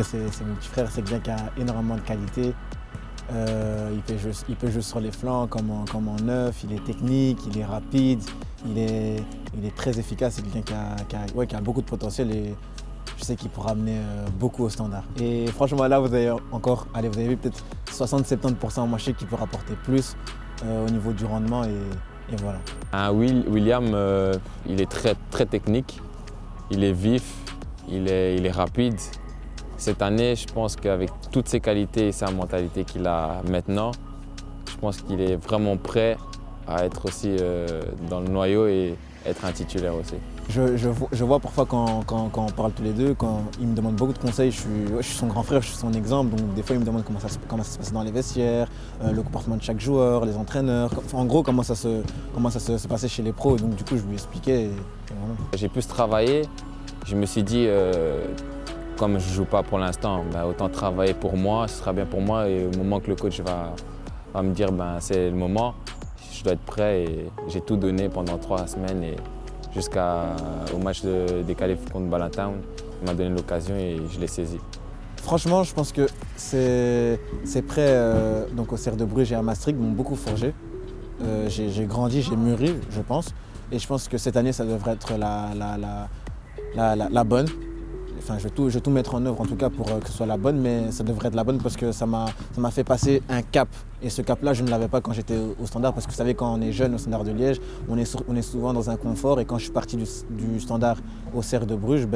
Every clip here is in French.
que c'est mon petit frère, c'est quelqu'un qui a énormément de qualité. Il peut jouer sur les flancs comme en neuf, il est technique, il est rapide, il est très efficace, c'est quelqu'un qui a beaucoup de potentiel et je sais qu'il pourra amener beaucoup au standard. Et franchement là vous avez vu peut-être 60-70%, moi je sais qu'il peut rapporter plus au niveau du rendement et voilà. William, il est très technique, il est vif, il est rapide. Cette année, je pense qu'avec toutes ses qualités et sa mentalité qu'il a maintenant, je pense qu'il est vraiment prêt à être aussi dans le noyau et être un titulaire aussi. Je vois parfois quand on parle tous les deux, quand il me demande beaucoup de conseils, je suis son grand frère, je suis son exemple, donc des fois il me demande comment ça se passe dans les vestiaires, le comportement de chaque joueur, les entraîneurs, en gros comment ça se passait chez les pros, donc du coup je lui expliquais. Et voilà. J'ai plus travaillé, je me suis dit, comme je ne joue pas pour l'instant, autant travailler pour moi, ce sera bien pour moi et au moment que le coach va me dire c'est le moment, je dois être prêt et j'ai tout donné pendant 3 semaines et jusqu'au match des qualifs contre Ballantyne, il m'a donné l'occasion et je l'ai saisi. Franchement, je pense que ces prêts donc au Cercle de Bruges et à Maastricht m'ont beaucoup forgé. J'ai grandi, j'ai mûri, je pense. Et je pense que cette année, ça devrait être la bonne. Enfin, je vais tout mettre en œuvre en tout cas pour que ce soit la bonne, mais ça devrait être la bonne parce que ça m'a fait passer un cap. Et ce cap-là, je ne l'avais pas quand j'étais au Standard parce que vous savez, quand on est jeune au Standard de Liège, on est souvent dans un confort. Et quand je suis parti du Standard au Cercle de Bruges,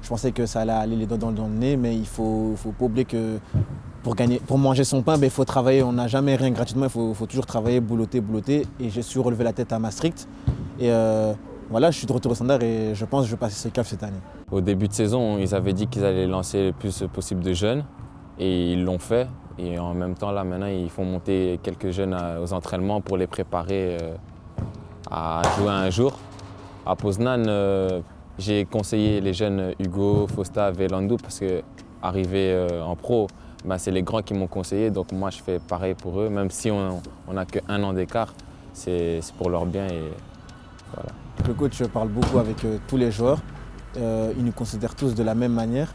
je pensais que ça allait aller les doigts dans le nez, mais il faut pas oublier que pour manger son pain, il faut travailler. On n'a jamais rien gratuitement, il faut toujours travailler, boulotter. Et j'ai su relever la tête à Maastricht. Et voilà, je suis de retour au Standard et je pense que je vais passer ce cap cette année. Au début de saison, ils avaient dit qu'ils allaient lancer le plus possible de jeunes et ils l'ont fait. Et en même temps, là, maintenant, ils font monter quelques jeunes aux entraînements pour les préparer à jouer un jour. À Poznan, j'ai conseillé les jeunes Hugo, Fosta, Velandou parce qu'arriver en pro, c'est les grands qui m'ont conseillé. Donc moi, je fais pareil pour eux. Même si on n'a qu'1 an d'écart, c'est pour leur bien. Et voilà. Le coach parle beaucoup avec tous les joueurs. Ils nous considèrent tous de la même manière.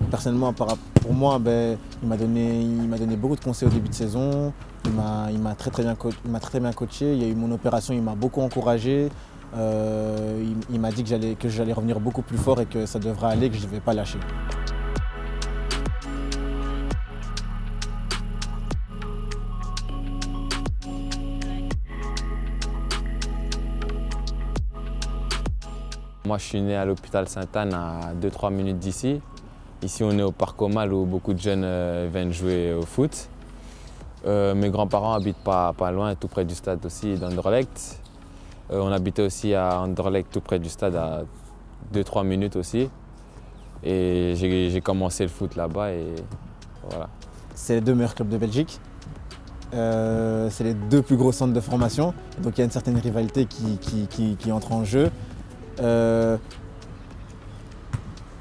Personnellement, pour moi, il m'a donné beaucoup de conseils au début de saison. Il m'a très bien coaché. Il y a eu mon opération, il m'a beaucoup encouragé. Il m'a dit que j'allais revenir beaucoup plus fort et que ça devrait aller, que je ne vais pas lâcher. Moi, je suis né à l'hôpital Sainte-Anne, à 2-3 minutes d'ici. Ici, on est au Parc Aumale où beaucoup de jeunes viennent jouer au foot. Mes grands-parents habitent pas loin, tout près du stade aussi, d'Anderlecht. On habitait aussi à Anderlecht, tout près du stade, à 2-3 minutes aussi. Et j'ai commencé le foot là-bas et voilà. C'est les 2 meilleurs clubs de Belgique. C'est les 2 plus gros centres de formation. Donc il y a une certaine rivalité qui entre en jeu. Il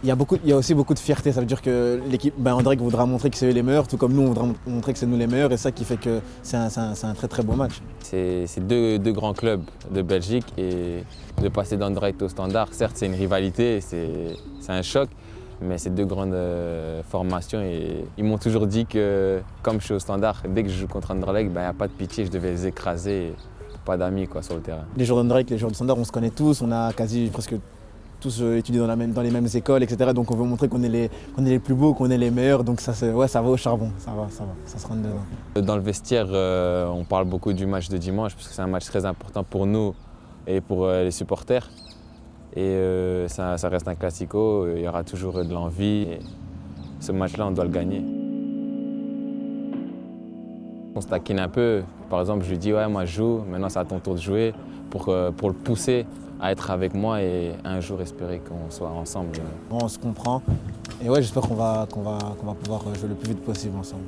y a aussi beaucoup de fierté, ça veut dire que l'équipe Anderlecht voudra montrer que c'est eux les meilleurs, tout comme nous on voudra montrer que c'est nous les meilleurs et ça qui fait que c'est un très beau match. C'est deux grands clubs de Belgique et de passer d'Anderlecht au Standard, certes c'est une rivalité, c'est un choc, mais c'est 2 grandes formations et ils m'ont toujours dit que comme je suis au Standard, dès que je joue contre Anderlecht, il n'y a pas de pitié, je devais les écraser. Pas d'amis sur le terrain. Les joueurs d'Anderlecht, les joueurs du Standard, on se connaît tous, on a presque tous étudié dans les mêmes écoles, etc. Donc on veut montrer qu'on est les plus beaux, qu'on est les meilleurs, donc ça va au charbon, ça se rentre dedans. Dans le vestiaire, on parle beaucoup du match de dimanche parce que c'est un match très important pour nous et pour les supporters. Et ça reste un classico, il y aura toujours de l'envie. Et ce match-là, on doit le gagner. On se taquine un peu. Par exemple, je lui dis ouais, moi je joue, maintenant c'est à ton tour de jouer pour le pousser à être avec moi et un jour espérer qu'on soit ensemble. On se comprend et ouais, j'espère qu'on va pouvoir jouer le plus vite possible ensemble.